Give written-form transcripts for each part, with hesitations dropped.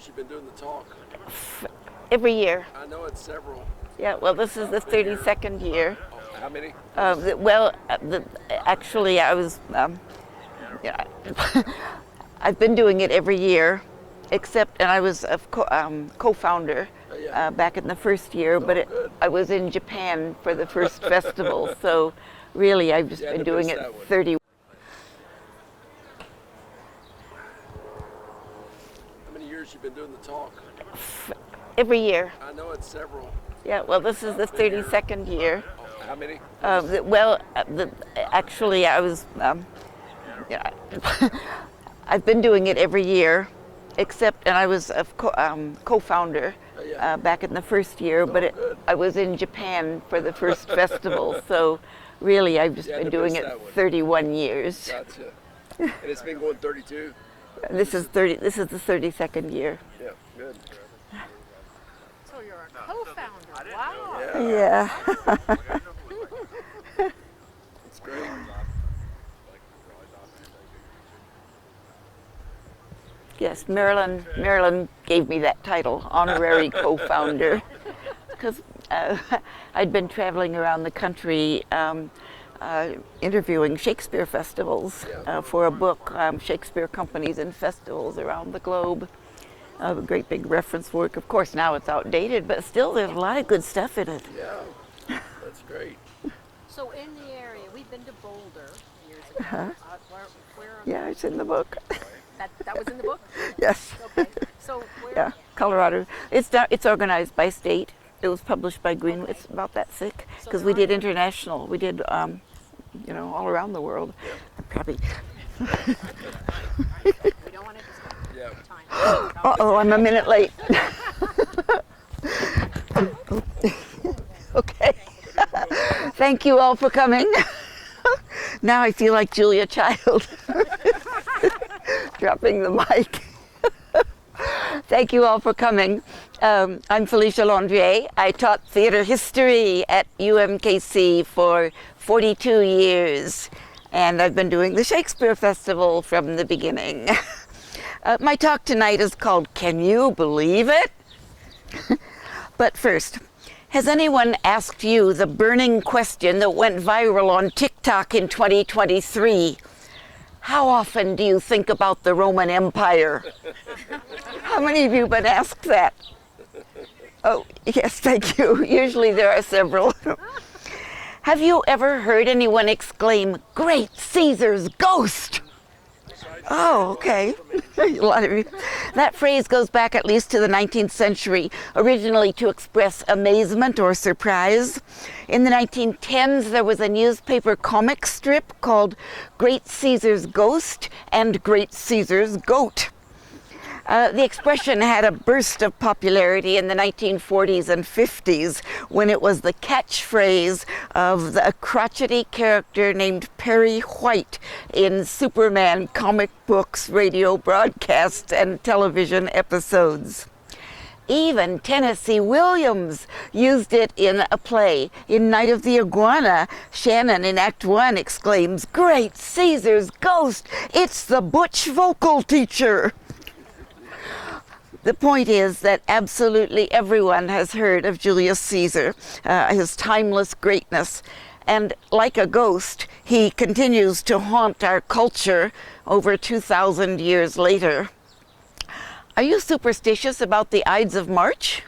years you been doing the talk? Every year. I know it's several. Yeah, well, this is the 32nd year. How many? Actually, I was, yeah, I've been doing it every year, and I was a co-founder back in the first year, but I was in Japan for the first festival, so really I've just been doing it 30. How many years you been doing the talk? Every year. I know it's several. Yeah, well, this is the 32nd year. How many? Actually, I was, yeah, I've been doing it every year, and I was a co-founder back in the first year, but I was in Japan for the first festival, so really I've just been doing it 31 years. Gotcha. And it's been going 32? This is the 32nd year. Yeah, good. So you're a co-founder. Wow. Yeah. That's great. Yes, Marilyn gave me that title, honorary co-founder, because I'd been traveling around the country interviewing Shakespeare festivals for a book, Shakespeare Companies and Festivals Around the Globe. A great big reference work. Of course, now it's outdated, but still there's a lot of good stuff in it. Yeah, that's great. So in the area, we've been to Boulder years ago. Where Yeah, it's in the book. that was in the book? Yes. Okay. So where? Yeah, Colorado. It's organized by state. It was published by Green. It's about that thick because we did international. We did, all around the world. Probably. We don't want to discuss time. Uh-oh, I'm a minute late. Okay. Thank you all for coming. Now I feel like Julia Child. Dropping the mic. Thank you all for coming. I'm Felicia Londre. I taught theater history at UMKC for 42 years, and I've been doing the Shakespeare Festival from the beginning. My talk tonight is called Can You Believe It? But first, has anyone asked you the burning question that went viral on TikTok in 2023? How often do you think about the Roman Empire? How many of you have been asked that? Oh, yes, thank you. Usually there are several. Have you ever heard anyone exclaim, "Great Caesar's ghost"? Oh, okay. A lot of you. That phrase goes back at least to the 19th century, originally to express amazement or surprise. In the 1910s, there was a newspaper comic strip called Great Caesar's Ghost and Great Caesar's Goat. The expression had a burst of popularity in the 1940s and 50s when it was the catchphrase of a crotchety character named Perry White in Superman comic books, radio broadcasts, and television episodes. Even Tennessee Williams used it in a play. In Night of the Iguana, Shannon in Act 1 exclaims, "Great Caesar's ghost! It's the butch vocal teacher!" The point is that absolutely everyone has heard of Julius Caesar, his timeless greatness. And like a ghost, he continues to haunt our culture over 2,000 years later. Are you superstitious about the Ides of March?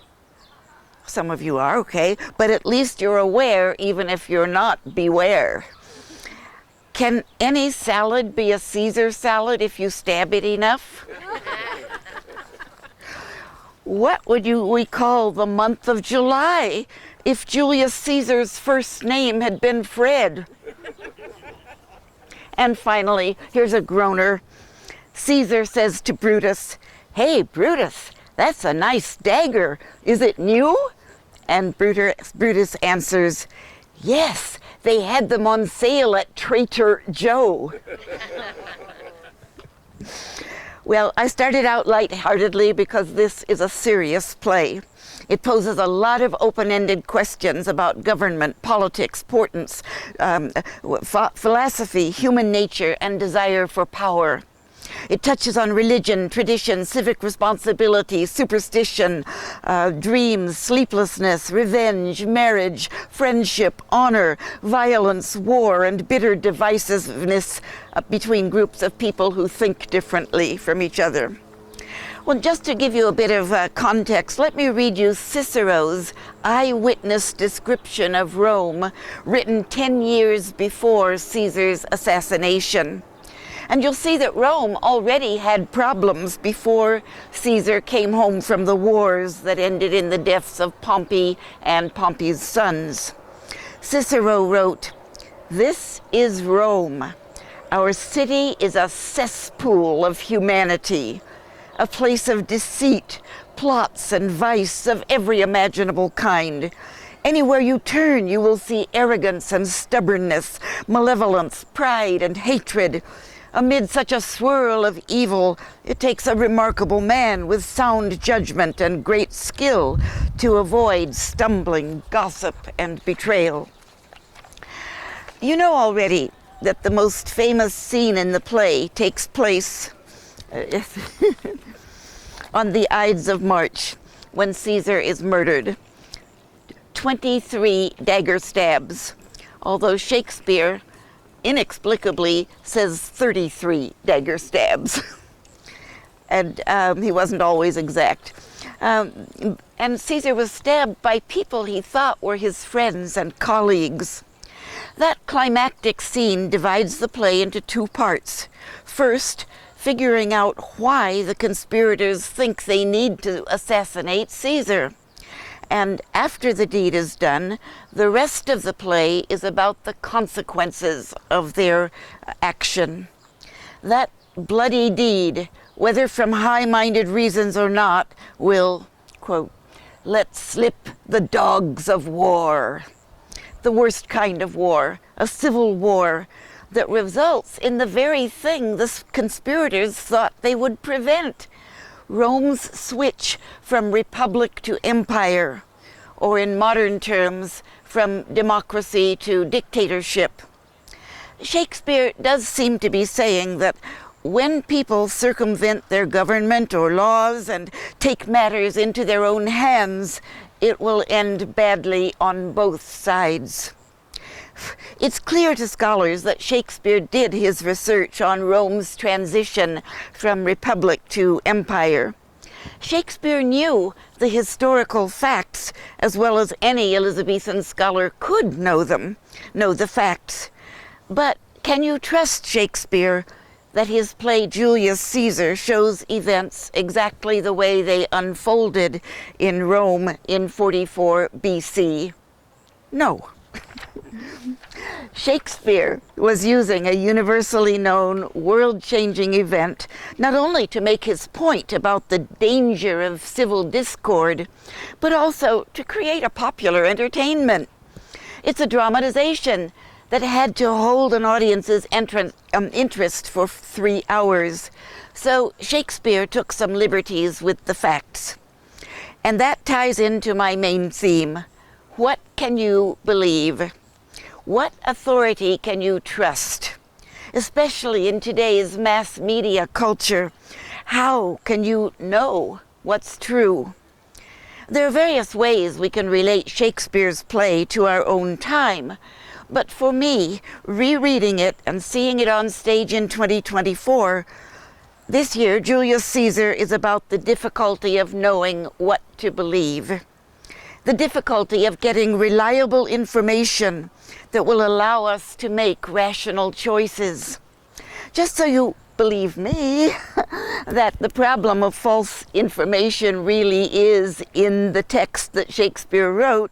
Some of you are, okay, but at least you're aware, even if you're not, beware. Can any salad be a Caesar salad if you stab it enough? What would we call the month of July if Julius Caesar's first name had been Fred? And finally, here's a groaner. Caesar says to Brutus, "Hey, Brutus, that's a nice dagger. Is it new?" And Brutus answers, "Yes, they had them on sale at Trader Joe." Well, I started out lightheartedly because this is a serious play. It poses a lot of open-ended questions about government, politics, philosophy, human nature, and desire for power. It touches on religion, tradition, civic responsibility, superstition, dreams, sleeplessness, revenge, marriage, friendship, honor, violence, war, and bitter divisiveness between groups of people who think differently from each other. Well, just to give you a bit of context, let me read you Cicero's eyewitness description of Rome, written 10 years before Caesar's assassination. And you'll see that Rome already had problems before Caesar came home from the wars that ended in the deaths of Pompey and Pompey's sons. Cicero wrote, "This is Rome. Our city is a cesspool of humanity, a place of deceit, plots, and vice of every imaginable kind. Anywhere you turn, you will see arrogance and stubbornness, malevolence, pride, and hatred. Amid such a swirl of evil, it takes a remarkable man with sound judgment and great skill to avoid stumbling, gossip, and betrayal." You know already that the most famous scene in the play takes place on the Ides of March, when Caesar is murdered. 23 dagger stabs, although Shakespeare inexplicably says 33 dagger stabs. And he wasn't always exact. And Caesar was stabbed by people he thought were his friends and colleagues. That climactic scene divides the play into two parts. First, figuring out why the conspirators think they need to assassinate Caesar. And after the deed is done, the rest of the play is about the consequences of their action. That bloody deed, whether from high-minded reasons or not, will, quote, "let slip the dogs of war." The worst kind of war, a civil war, that results in the very thing the conspirators thought they would prevent: Rome's switch from republic to empire, or in modern terms, from democracy to dictatorship. Shakespeare does seem to be saying that when people circumvent their government or laws and take matters into their own hands, it will end badly on both sides. It's clear to scholars that Shakespeare did his research on Rome's transition from republic to empire. Shakespeare knew the historical facts as well as any Elizabethan scholar could know the facts. But can you trust Shakespeare that his play Julius Caesar shows events exactly the way they unfolded in Rome in 44 BC? No. Shakespeare was using a universally known, world-changing event not only to make his point about the danger of civil discord, but also to create a popular entertainment. It's a dramatization that had to hold an audience's interest for 3 hours. So Shakespeare took some liberties with the facts. And that ties into my main theme. What can you believe? What authority can you trust? Especially in today's mass media culture, how can you know what's true? There are various ways we can relate Shakespeare's play to our own time, but for me, rereading it and seeing it on stage in 2024, this year Julius Caesar is about the difficulty of knowing what to believe. The difficulty of getting reliable information that will allow us to make rational choices. Just so you believe me that the problem of false information really is in the text that Shakespeare wrote,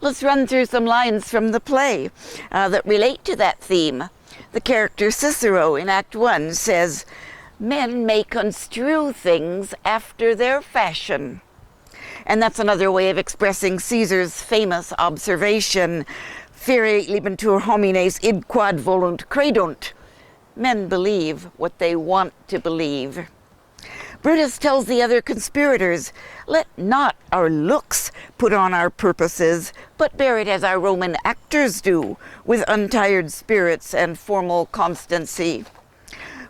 let's run through some lines from the play that relate to that theme. The character Cicero in Act 1 says, "Men may construe things after their fashion." And that's another way of expressing Caesar's famous observation, "Fere libentur homines id quod volunt credunt." Men believe what they want to believe. Brutus tells the other conspirators, "Let not our looks put on our purposes, but bear it as our Roman actors do, with untired spirits and formal constancy."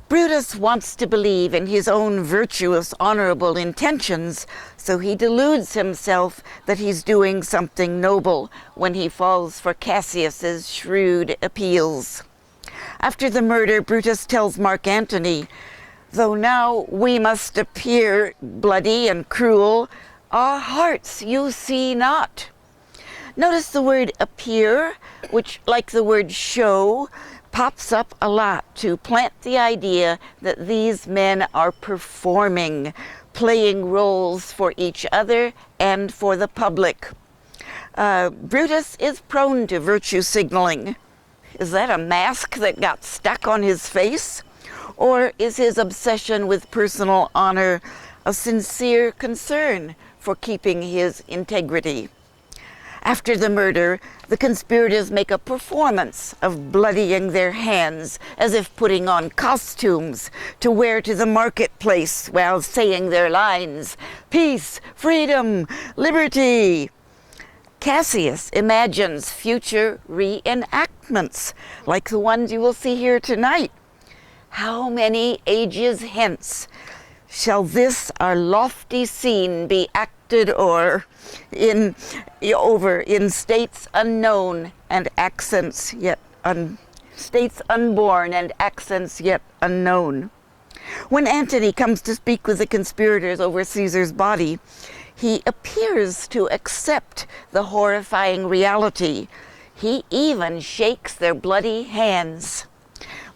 Brutus wants to believe in his own virtuous, honorable intentions, so he deludes himself that he's doing something noble when he falls for Cassius's shrewd appeals. After the murder, Brutus tells Mark Antony, "Though now we must appear bloody and cruel, our hearts you see not." Notice the word appear, which, like the word show, pops up a lot to plant the idea that these men are performing, playing roles for each other and for the public. Brutus is prone to virtue signaling. Is that a mask that got stuck on his face? Or is his obsession with personal honor a sincere concern for keeping his integrity? After the murder, the conspirators make a performance of bloodying their hands, as if putting on costumes to wear to the marketplace while saying their lines, "Peace, freedom, liberty." Cassius imagines future reenactments, like the ones you will see here tonight. How many ages hence shall this our lofty scene be acted over in states unknown and accents yet states unborn and accents yet unknown? When Antony comes to speak with the conspirators over Caesar's body, he appears to accept the horrifying reality. He even shakes their bloody hands.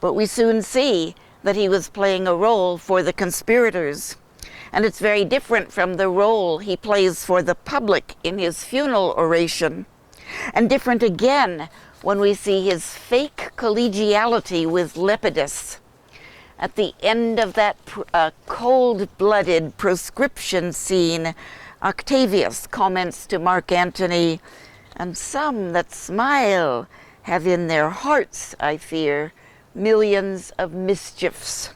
But we soon see that he was playing a role for the conspirators. And it's very different from the role he plays for the public in his funeral oration. And different again when we see his fake collegiality with Lepidus. At the end of that cold-blooded proscription scene, Octavius comments to Mark Antony, "And some that smile have in their hearts, I fear, millions of mischiefs."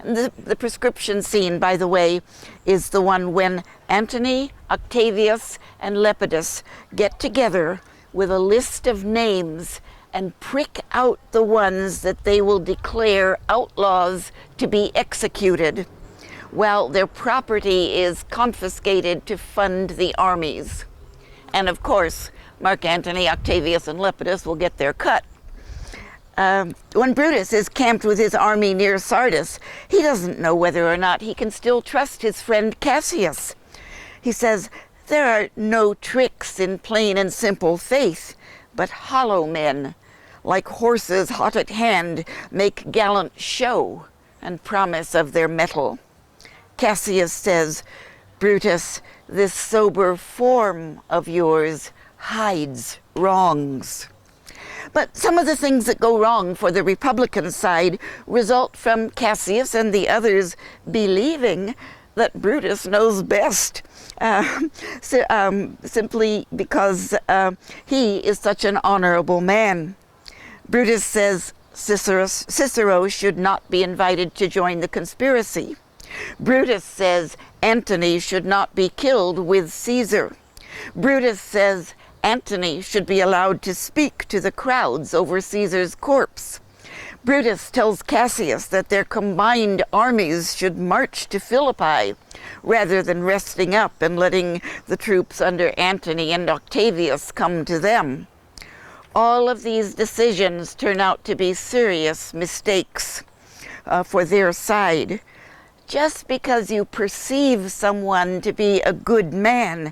And the prescription scene, by the way, is the one when Antony, Octavius, and Lepidus get together with a list of names and prick out the ones that they will declare outlaws to be executed, while their property is confiscated to fund the armies. And of course, Mark Antony, Octavius, and Lepidus will get their cut. When Brutus is camped with his army near Sardis, he doesn't know whether or not he can still trust his friend Cassius. He says, "There are no tricks in plain and simple faith, but hollow men, like horses hot at hand, make gallant show and promise of their mettle." Cassius says, "Brutus, this sober form of yours hides wrongs." But some of the things that go wrong for the Republican side result from Cassius and the others believing that Brutus knows best, simply because he is such an honorable man. Brutus says Cicero should not be invited to join the conspiracy. Brutus says Antony should not be killed with Caesar. Brutus says Antony should be allowed to speak to the crowds over Caesar's corpse. Brutus tells Cassius that their combined armies should march to Philippi rather than resting up and letting the troops under Antony and Octavius come to them. All of these decisions turn out to be serious mistakes for their side. Just because you perceive someone to be a good man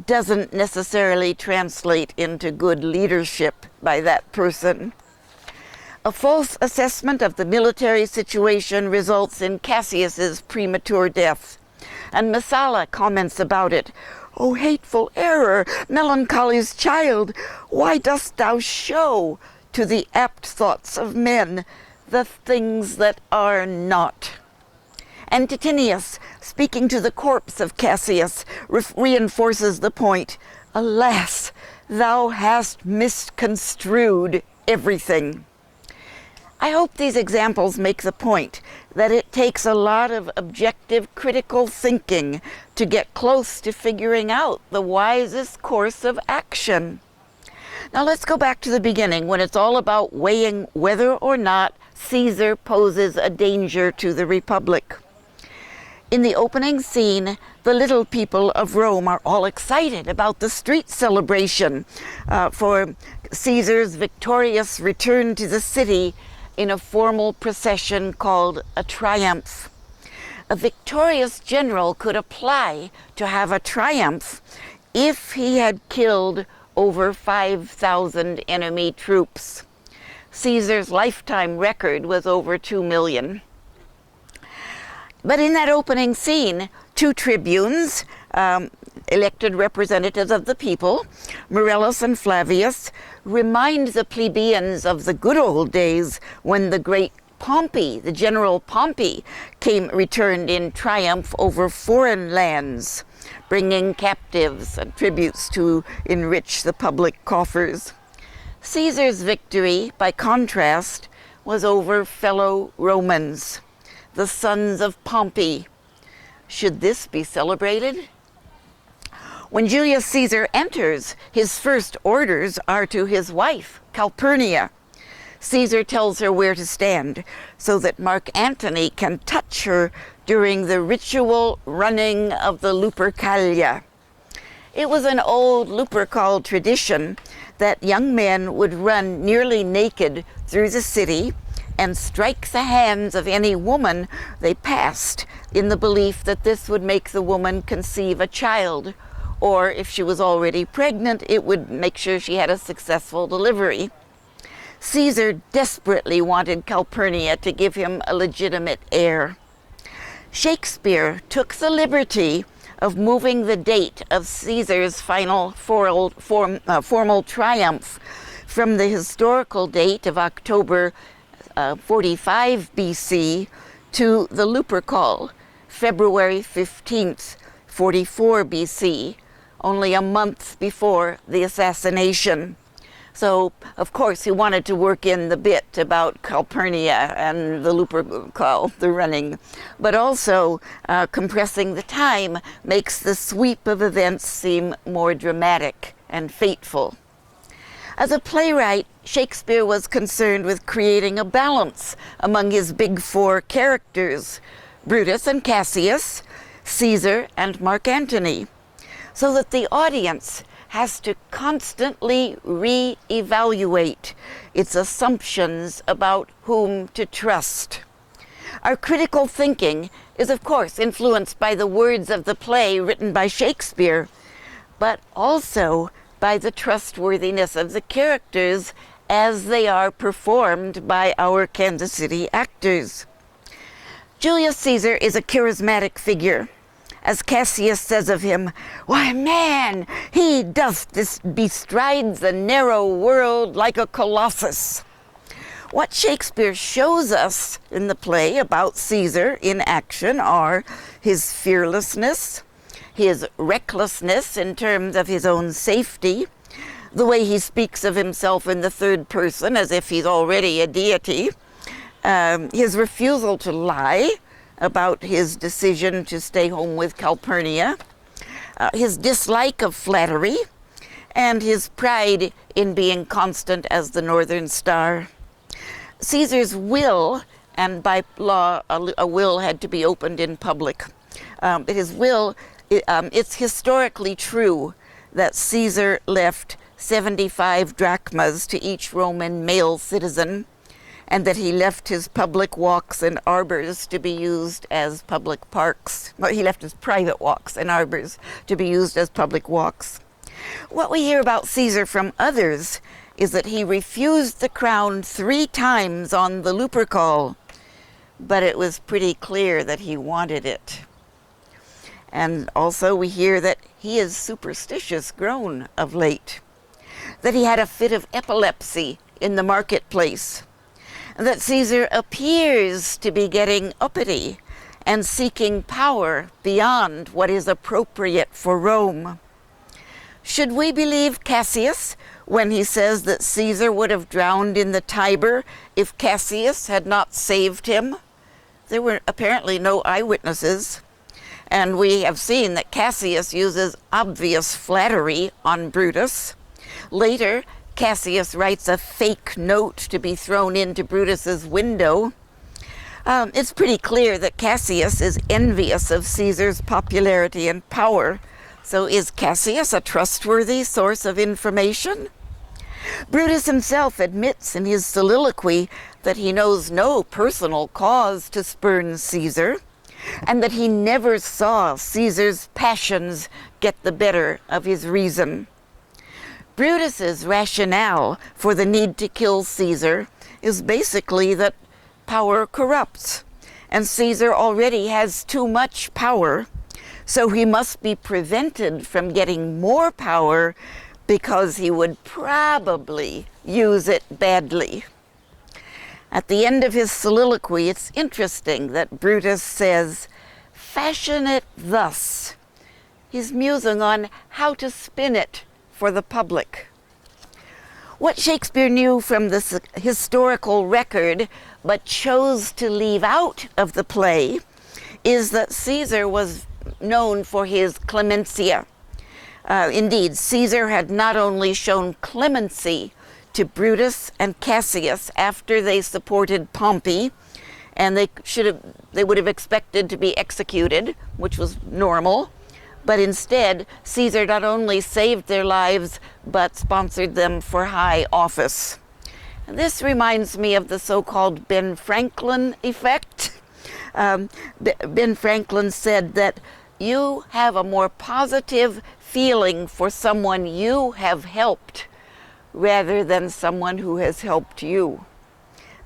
doesn't necessarily translate into good leadership by that person. A false assessment of the military situation results in Cassius's premature death, and Messala comments about it. "O hateful error, melancholy's child, why dost thou show to the apt thoughts of men the things that are not?" And Titinius, speaking to the corpse of Cassius, reinforces the point, "Alas, thou hast misconstrued everything." I hope these examples make the point that it takes a lot of objective, critical thinking to get close to figuring out the wisest course of action. Now let's go back to the beginning, when it's all about weighing whether or not Caesar poses a danger to the Republic. In the opening scene, the little people of Rome are all excited about the street celebration for Caesar's victorious return to the city in a formal procession called a triumph. A victorious general could apply to have a triumph if he had killed over 5,000 enemy troops. Caesar's lifetime record was over 2 million. But in that opening scene, two tribunes, elected representatives of the people, Morellus and Flavius, remind the plebeians of the good old days when the great Pompey, the General Pompey, returned in triumph over foreign lands, bringing captives and tributes to enrich the public coffers. Caesar's victory, by contrast, was over fellow Romans, the sons of Pompey. Should this be celebrated? When Julius Caesar enters, his first orders are to his wife, Calpurnia. Caesar tells her where to stand so that Mark Antony can touch her during the ritual running of the Lupercalia. It was an old Lupercal tradition that young men would run nearly naked through the city and strike the hands of any woman they passed in the belief that this would make the woman conceive a child, or if she was already pregnant, it would make sure she had a successful delivery. Caesar desperately wanted Calpurnia to give him a legitimate heir. Shakespeare took the liberty of moving the date of Caesar's final formal triumph from the historical date of October 45 BC to the Lupercal, February 15th, 44 BC, only a month before the assassination. So, of course, he wanted to work in the bit about Calpurnia and the Lupercal, the running, but also compressing the time makes the sweep of events seem more dramatic and fateful. As a playwright, Shakespeare was concerned with creating a balance among his big four characters, Brutus and Cassius, Caesar and Mark Antony, so that the audience has to constantly re-evaluate its assumptions about whom to trust. Our critical thinking is, of course, influenced by the words of the play written by Shakespeare, but also by the trustworthiness of the characters as they are performed by our Kansas City actors. Julius Caesar is a charismatic figure. As Cassius says of him, "Why, man, he bestrides the narrow world like a colossus." What Shakespeare shows us in the play about Caesar in action are his fearlessness, his recklessness in terms of his own safety, the way he speaks of himself in the third person as if he's already a deity, his refusal to lie about his decision to stay home with Calpurnia, his dislike of flattery, and his pride in being constant as the Northern Star. Caesar's will, and by law a will had to be opened in public, his will, it's historically true that Caesar left 75 drachmas to each Roman male citizen, and that he left his public walks and arbors to be used as public parks. Well, he left his private walks and arbors to be used as public walks. What we hear about Caesar from others is that he refused the crown 3 times on the Lupercal, but it was pretty clear that he wanted it. And also we hear that he is superstitious grown of late, that he had a fit of epilepsy in the marketplace, that Caesar appears to be getting uppity and seeking power beyond what is appropriate for Rome. Should we believe Cassius when he says that Caesar would have drowned in the Tiber if Cassius had not saved him? There were apparently no eyewitnesses, and we have seen that Cassius uses obvious flattery on Brutus. Later, Cassius writes a fake note to be thrown into Brutus's window. It's pretty clear that Cassius is envious of Caesar's popularity and power. So is Cassius a trustworthy source of information? Brutus himself admits in his soliloquy that he knows no personal cause to spurn Caesar, and that he never saw Caesar's passions get the better of his reason. Brutus's rationale for the need to kill Caesar is basically that power corrupts, and Caesar already has too much power, so he must be prevented from getting more power because he would probably use it badly. At the end of his soliloquy, it's interesting that Brutus says, "Fashion it thus." He's musing on how to spin it for the public. What Shakespeare knew from this historical record, but chose to leave out of the play, is that Caesar was known for his clemencia. Indeed, Caesar had not only shown clemency to Brutus and Cassius after they supported Pompey, and they would have expected to be executed, which was normal, but instead Caesar not only saved their lives but sponsored them for high office. This reminds me of the so-called Ben Franklin effect. Ben Franklin said that you have a more positive feeling for someone you have helped rather than someone who has helped you.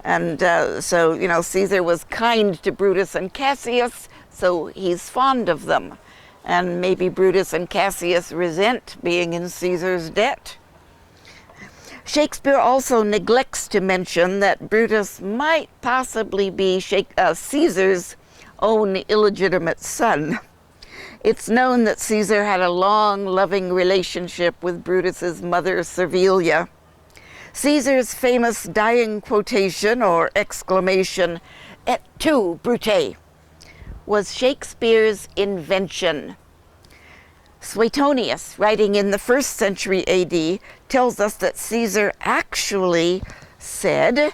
And so, Caesar was kind to Brutus and Cassius, so he's fond of them. And maybe Brutus and Cassius resent being in Caesar's debt. Shakespeare also neglects to mention that Brutus might possibly be Caesar's own illegitimate son. It's known that Caesar had a long, loving relationship with Brutus's mother, Servilia. Caesar's famous dying quotation or exclamation, "Et tu, Brute," was Shakespeare's invention. Suetonius, writing in the 1st century AD, tells us that Caesar actually said,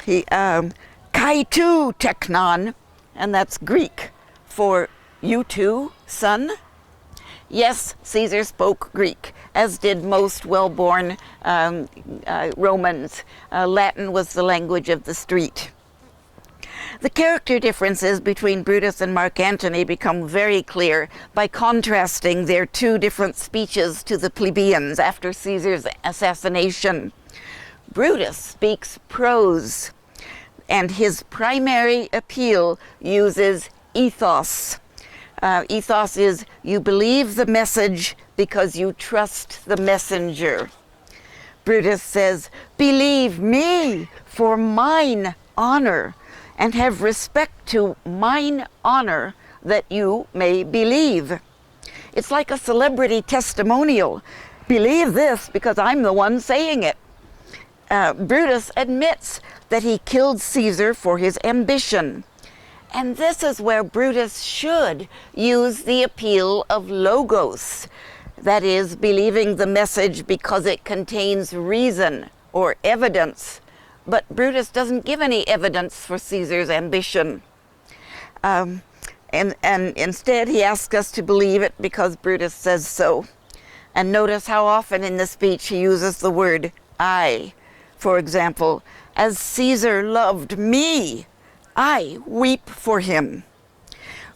"Kai tu, teknon," and that's Greek for "you too, son." Yes, Caesar spoke Greek, as did most well-born Romans. Latin was the language of the street. The character differences between Brutus and Mark Antony become very clear by contrasting their two different speeches to the plebeians after Caesar's assassination. Brutus speaks prose, and his primary appeal uses ethos. Ethos is you believe the message because you trust the messenger. Brutus says, "Believe me for mine honor, and have respect to mine honor that you may believe." It's like a celebrity testimonial. Believe this because I'm the one saying it. Brutus admits that he killed Caesar for his ambition. And this is where Brutus should use the appeal of logos, that is, believing the message because it contains reason or evidence. But Brutus doesn't give any evidence for Caesar's ambition. And instead, he asks us to believe it because Brutus says so. And notice how often in the speech he uses the word I. For example, "As Caesar loved me, I weep for him."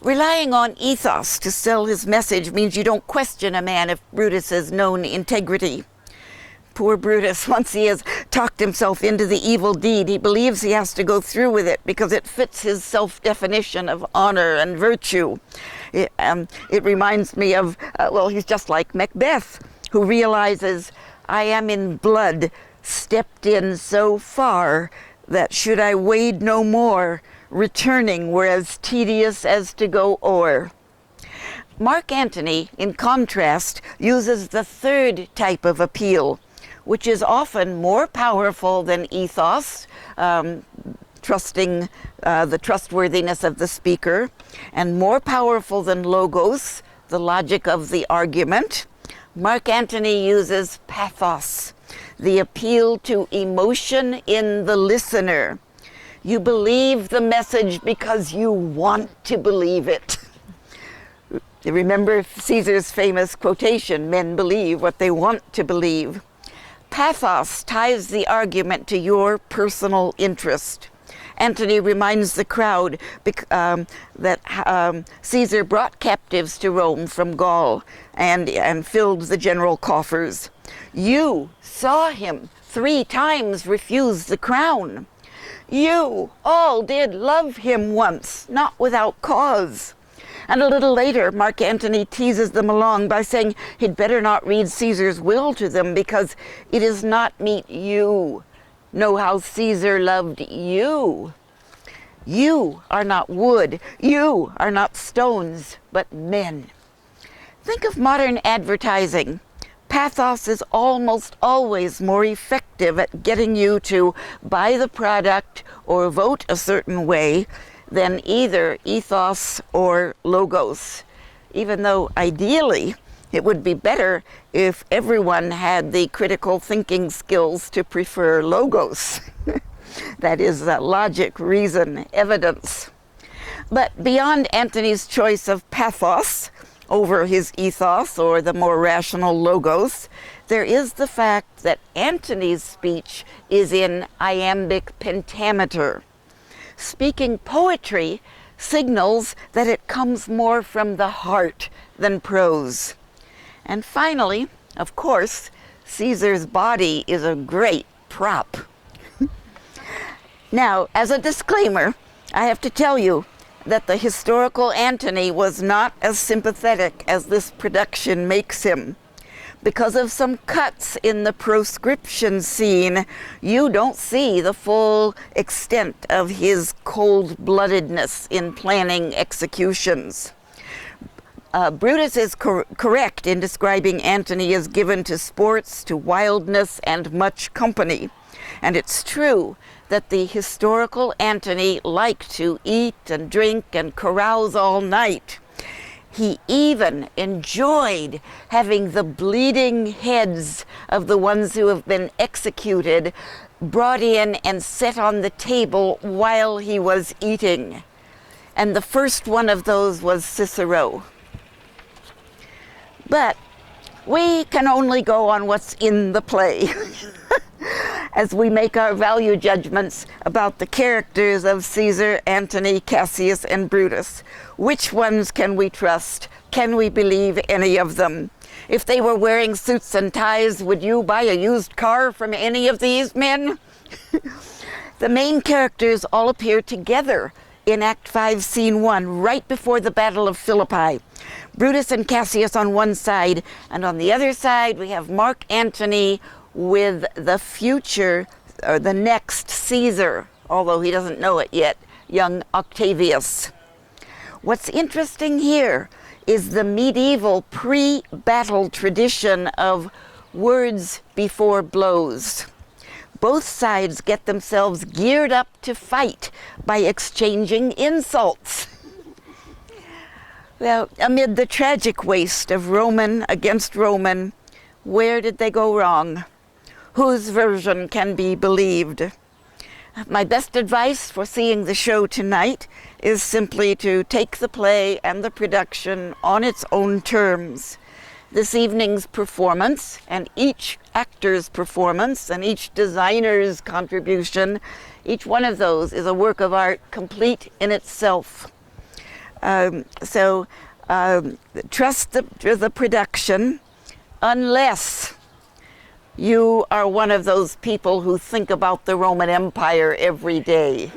Relying on ethos to sell his message means you don't question a man of Brutus's known integrity. Poor Brutus, once he has talked himself into the evil deed, he believes he has to go through with it because it fits his self-definition of honor and virtue. It reminds me of, he's just like Macbeth, who realizes, "I am in blood, stepped in so far that should I wade no more, returning were as tedious as to go o'er." Mark Antony, in contrast, uses the third type of appeal, which is often more powerful than ethos, trusting the trustworthiness of the speaker, and more powerful than logos, the logic of the argument. Mark Antony uses pathos, the appeal to emotion in the listener. You believe the message because you want to believe it. Remember Caesar's famous quotation, men believe what they want to believe. Pathos ties the argument to your personal interest. Antony reminds the crowd that Caesar brought captives to Rome from Gaul and filled the general coffers. You saw him 3 times refuse the crown. You all did love him once, not without cause. And a little later, Mark Antony teases them along by saying he'd better not read Caesar's will to them because it is not meet you. Know how Caesar loved you. You are not wood. You are not stones, but men. Think of modern advertising. Pathos is almost always more effective at getting you to buy the product or vote a certain way than either ethos or logos, even though ideally it would be better if everyone had the critical thinking skills to prefer logos. That is logic, reason, evidence. But beyond Antony's choice of pathos over his ethos or the more rational logos, there is the fact that Antony's speech is in iambic pentameter. Speaking poetry signals that it comes more from the heart than prose. And finally, of course, Caesar's body is a great prop. Now, as a disclaimer, I have to tell you that the historical Antony was not as sympathetic as this production makes him. Because of some cuts in the proscription scene, you don't see the full extent of his cold-bloodedness in planning executions. Brutus is correct in describing Antony as given to sports, to wildness, and much company. And it's true that the historical Antony liked to eat and drink and carouse all night. He even enjoyed having the bleeding heads of the ones who have been executed brought in and set on the table while he was eating. And the first one of those was Cicero. But we can only go on what's in the play as we make our value judgments about the characters of Caesar, Antony, Cassius, and Brutus. Which ones can we trust? Can we believe any of them? If they were wearing suits and ties, would you buy a used car from any of these men? The main characters all appear together in Act 5, Scene 1, right before the Battle of Philippi. Brutus and Cassius on one side, and on the other side we have Mark Antony with the future, or the next Caesar, although he doesn't know it yet, young Octavius. What's interesting here is the medieval pre-battle tradition of words before blows. Both sides get themselves geared up to fight by exchanging insults. Well, amid the tragic waste of Roman against Roman, where did they go wrong? Whose version can be believed? My best advice for seeing the show tonight is simply to take the play and the production on its own terms. This evening's performance, and each actor's performance, and each designer's contribution, each one of those is a work of art complete in itself. Trust the production, unless you are one of those people who think about the Roman Empire every day.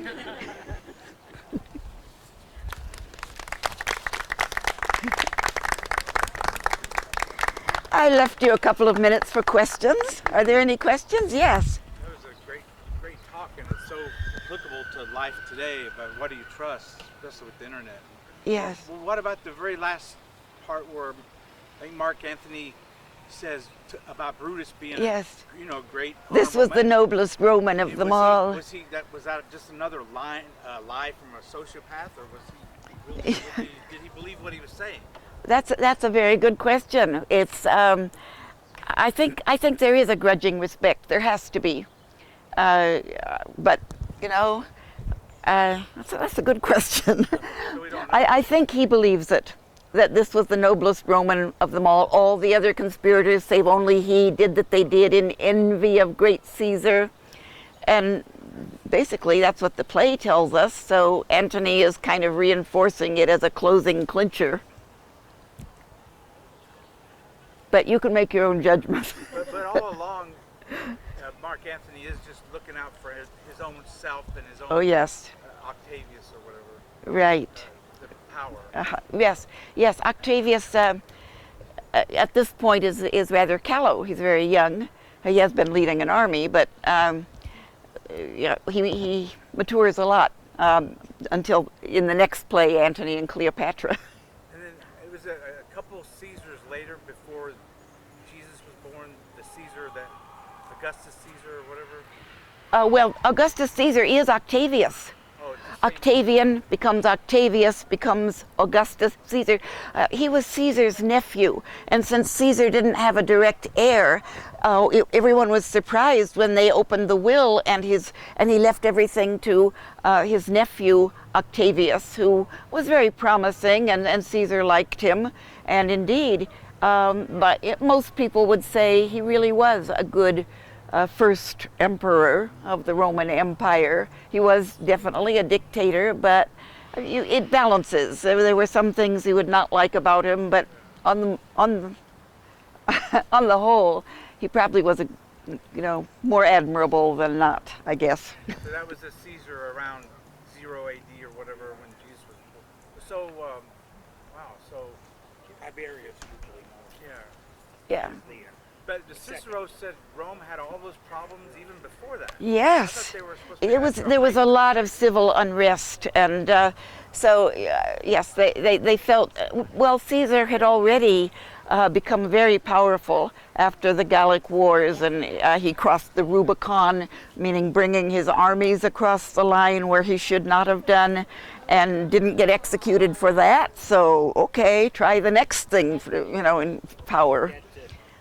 I left you a couple of minutes for questions. Are there any questions? Yes. That was a great talk, and it's so applicable to life today about what do you trust, especially with the internet. Yes. Well, what about the very last part where I think Mark Antony says about Brutus being Yes. a great. This was the man. noblest Roman of them all. Was that just another lie from a sociopath, or was he really, did he believe what he was saying? That's a very good question. It's I think there is a grudging respect. There has to be. But you know, that's a good question. So we don't know. I think he believes it, that this was the noblest Roman of them all. All the other conspirators, save only he, did that they did in envy of great Caesar. And basically that's what the play tells us. So Antony is kind of reinforcing it as a closing clincher. But you can make your own judgment. But all along, Mark Antony is just looking out for his own self and his own Oh yes, Octavius or whatever, right. the power. Yes. Octavius at this point is rather callow. He's very young. He has been leading an army, but he matures a lot until in the next play, Antony and Cleopatra. And then it was a couple Caesars later, before Jesus was born, the Caesar that Augustus Caesar or whatever. Well, Augustus Caesar is Octavius. Oh, it's the same. Octavian becomes Octavius, becomes Augustus Caesar. He was Caesar's nephew, and since Caesar didn't have a direct heir, everyone was surprised when they opened the will, and he left everything to his nephew Octavius, who was very promising, and Caesar liked him, and indeed, but most people would say he really was a good first emperor of the Roman Empire. He was definitely a dictator, but it balances. There were some things you would not like about him, but on the whole, he probably was more admirable than not, I guess. So that was a Caesar around 0 AD or whatever when Jesus was born. So, wow, so Tiberius usually more. Yeah. The, but the Cicero said Rome had all those problems even before that. I Yes. thought they were supposed to be There was a lot of civil unrest, and so yes, they felt well. Caesar had already become very powerful after the Gallic Wars, and he crossed the Rubicon, meaning bringing his armies across the line where he should not have done, and didn't get executed for that. So okay, try the next thing, in power.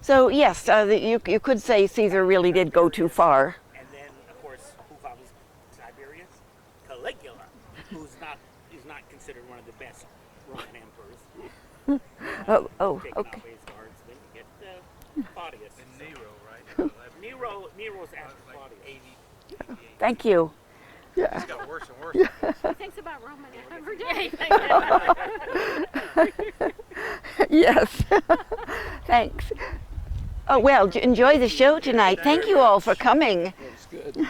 So yes, you could say Caesar really did go too far. and then, of course, who follows Tiberius? Caligula, is not considered one of the best Roman emperors. Oh, Taken okay. off his guards. Then you get Claudius. And Nero, right? Nero's after Claudius. 80. Thank you. It's got worse and worse. He thinks about Roman every day. Yes. Thanks. Oh, well, enjoy the show tonight. Thank you all for coming. That's good.